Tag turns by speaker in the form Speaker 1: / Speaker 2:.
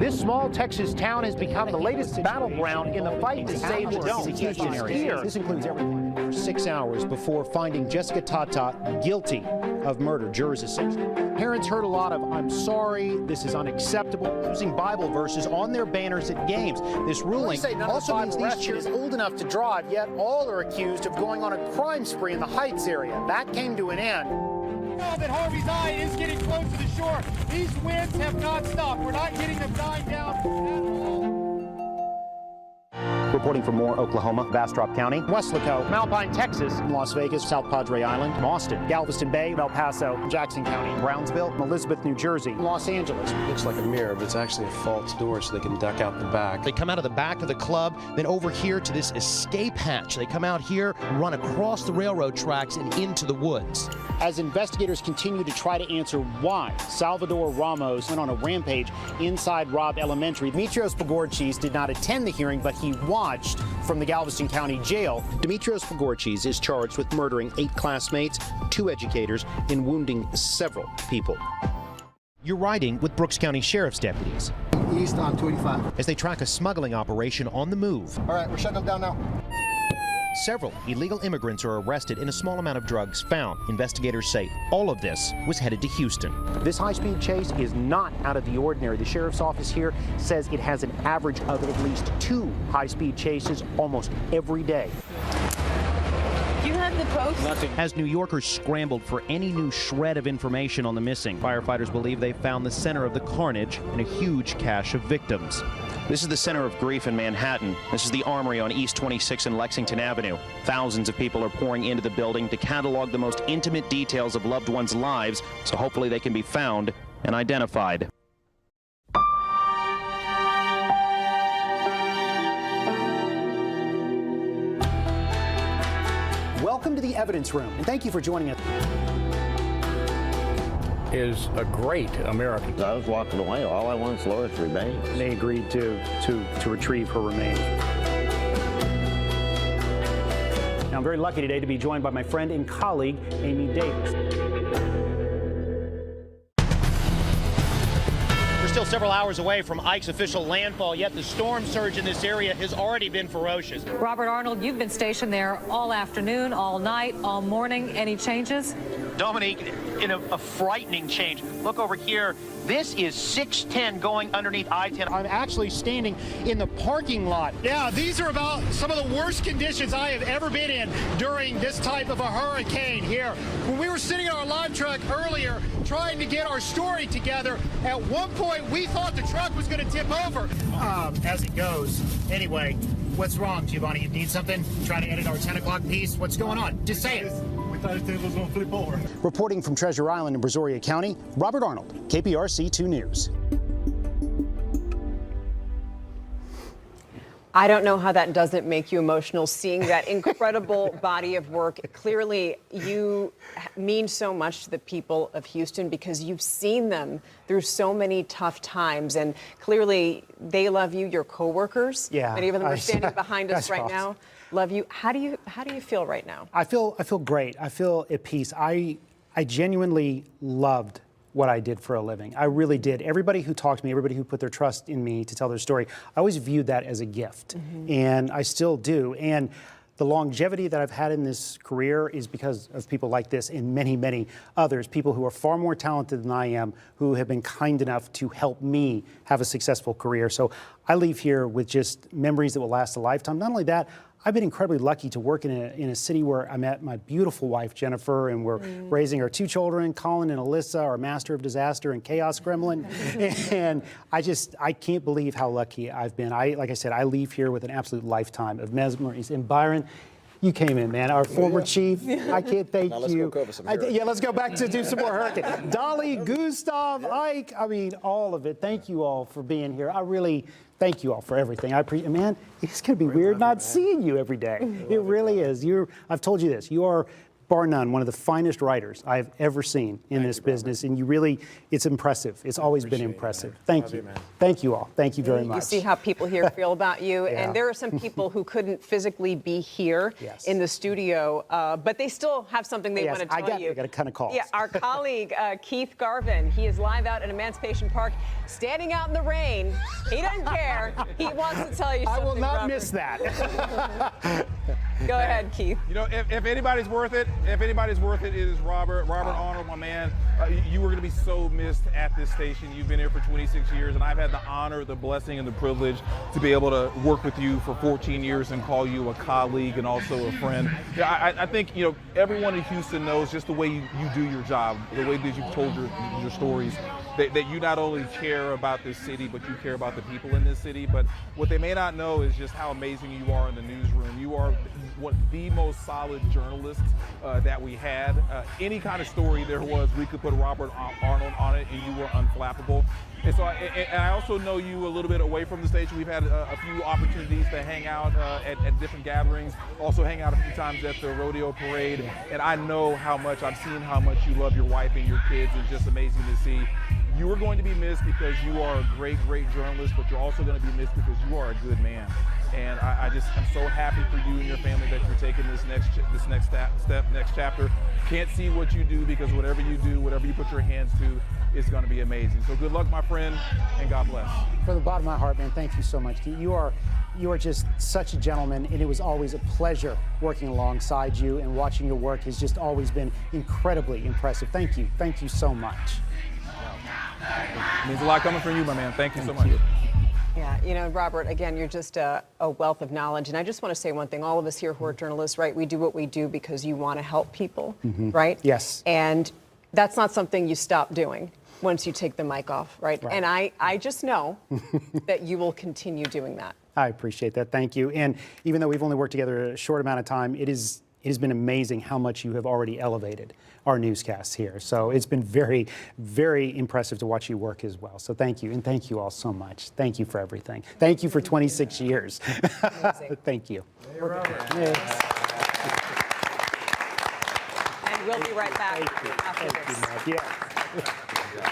Speaker 1: This small Texas town has become the latest battleground in the fight to save the dome. Here.
Speaker 2: This includes everything. 6 hours before finding Jessica Tata guilty of murder. Jurors essentially. Parents heard a lot of "I'm sorry, this is unacceptable," using Bible verses on their banners at games. This ruling also means these children is old enough to drive, yet all are accused of going on a crime spree in the Heights area. That came to an end.
Speaker 3: That Harvey's Eye is getting close to the shore. These winds have not stopped. We're not getting them dying down at all.
Speaker 2: Reporting from Moore, Oklahoma, Bastrop County, Weslaco,
Speaker 1: Alpine, Texas,
Speaker 2: Las Vegas, South Padre Island, Austin, Galveston Bay,
Speaker 1: El Paso,
Speaker 2: Jackson County, Brownsville, Elizabeth, New Jersey, Los Angeles.
Speaker 4: It looks like a mirror, but it's actually a false door so they can duck out the back.
Speaker 5: They come out of the back of the club, then over here to this escape hatch. They come out here, run across the railroad tracks and into the woods.
Speaker 2: As investigators continue to try to answer why Salvador Ramos went on a rampage inside Robb Elementary, Dimitrios Pagorchis did not attend the hearing, but he watched from the Galveston County Jail. Dimitrios Pagorchis is charged with murdering 8 classmates, 2 educators, and wounding several people.
Speaker 5: You're riding with Brooks County Sheriff's deputies
Speaker 6: East on 285.
Speaker 5: as they track a smuggling operation on the move.
Speaker 6: All right, we're shutting them down now.
Speaker 5: Several illegal immigrants are arrested and a small amount of drugs found. Investigators say all of this was headed to Houston.
Speaker 2: This high-speed chase is not out of the ordinary. The sheriff's office here says it has an average of at least 2 high-speed chases almost every day.
Speaker 7: You have the post?
Speaker 5: As New Yorkers scrambled for any new shred of information on the missing, firefighters believe they found the center of the carnage and a huge cache of victims.
Speaker 8: This is the center of grief in Manhattan. This is the Armory on East 26 and Lexington Avenue. Thousands of people are pouring into the building to catalog the most intimate details of loved ones' lives, so hopefully they can be found and identified.
Speaker 2: Welcome to the evidence room, and thank you for joining us.
Speaker 9: Is a great American.
Speaker 10: I was walking away. All I want is Laura's remains.
Speaker 2: They agreed to retrieve her remains. Now, I'm very lucky today to be joined by my friend and colleague, Amy Davis.
Speaker 1: We're still several hours away from Ike's official landfall, yet the storm surge in this area has already been ferocious.
Speaker 7: Robert Arnold, you've been stationed there all afternoon, all night, all morning. Any changes?
Speaker 1: Dominique, in a frightening change. Look over here. This is 610 going underneath I-10. I'm actually standing in the parking lot.
Speaker 3: Yeah, these are about some of the worst conditions I have ever been in during this type of a hurricane here. When we were sitting in our live truck earlier trying to get our story together, at one point we thought the truck was going to tip over. As it goes. Anyway, what's wrong, Giovanni? You need something? Trying to edit our 10 o'clock piece? What's going on? Just say it.
Speaker 2: Reporting from Treasure Island in Brazoria County, Robert Arnold, KPRC 2 News.
Speaker 11: I don't know how that doesn't make you emotional, seeing that incredible body of work. Clearly, you mean so much to the people of Houston because you've seen them through so many tough times, and clearly they love you. Your coworkers, many of them are standing behind us right now, love you. How do you feel right now?
Speaker 2: I feel great. I feel at peace. I genuinely loved what I did for a living. I really did. Everybody who talked to me, everybody who put their trust in me to tell their story, I always viewed that as a gift, and I still do. And the longevity that I've had in this career is because of people like this and many, many others, people who are far more talented than I am, who have been kind enough to help me have a successful career. So I leave here with just memories that will last a lifetime. Not only that, I've been incredibly lucky to work in a city where I met my beautiful wife, Jennifer, and we're raising our 2 children, Colin and Alyssa, our master of disaster and chaos gremlin. And I can't believe how lucky I've been. Like I said, I leave here with an absolute lifetime of memories. And Byron, you came in, man. Our former chief. I can't thank you.
Speaker 4: Let's go cover some hurricanes.
Speaker 2: Yeah, let's go back to do some more hurricanes. Dolly, Gustav, Ike, I mean, all of it. Thank you all for being here. I really thank you all for everything. Man, it's going to be weird not seeing you every day. It really is. I've told you this. You are bar none, one of the finest writers I've ever seen in this business. And you really, it's impressive. It's always been impressive. Thank you. Thank you all. Thank you very much.
Speaker 11: You see how people here feel about you.
Speaker 2: Yeah.
Speaker 11: And there are some people who couldn't physically be here in the studio, but they still have something they want to tell you.
Speaker 2: I got a ton of calls.
Speaker 11: Yeah, our colleague, Keith Garvin, he is live out at Emancipation Park, standing out in the rain. He doesn't care. He wants to tell you something,
Speaker 2: I will not
Speaker 11: Robert.
Speaker 2: miss that.
Speaker 11: Go ahead, Keith.
Speaker 12: You know, if anybody's worth it, it is Robert Arnold, my man. You were going to be so missed at this station. You've been here for 26 years, and I've had the honor, the blessing, and the privilege to be able to work with you for 14 years and call you a colleague and also a friend. I think, you know, everyone in Houston knows just the way you do your job, the way that you've told your stories, that you not only care about this city, but you care about the people in this city. But what they may not know is just how amazing you are in the newsroom. You are the most solid journalist that we had. Any kind of story there was, we could put Robert Arnold on it, and you were unflappable. And so, and I also know you a little bit away from the station. We've had a few opportunities to hang out at different gatherings, also hang out a few times at the rodeo parade. And I know how much, I've seen how much you love your wife and your kids. It's just amazing to see. You are going to be missed because you are a great journalist, but you're also going to be missed because you are a good man. And I'm so happy for you and your family that you're taking this next chapter. Can't see what you do, because whatever you do, whatever you put your hands to, is going to be amazing. So good luck, my friend, and God bless.
Speaker 2: From the bottom of my heart, man, thank you so much. You are just such a gentleman, and it was always a pleasure working alongside you, and watching your work has just always been incredibly impressive. Thank you so much.
Speaker 12: It means a lot coming from you, my man. Thank you so much.
Speaker 11: Yeah, you know, Robert, again, you're just a wealth of knowledge. And I just want to say one thing. All of us here who are journalists, right, we do what we do because you want to help people, right?
Speaker 2: Yes.
Speaker 11: And that's not something you stop doing once you take the mic off, right? And I just know that you will continue doing that.
Speaker 2: I appreciate that. Thank you. And even though we've only worked together a short amount of time, it has been amazing how much you have already elevated our newscasts here. So it's been very, very impressive to watch you work as well. So thank you, and thank you all so much. Thank you for everything. Thank you for 26 years. Thank you.
Speaker 11: And we'll be right back after this.
Speaker 2: Yeah.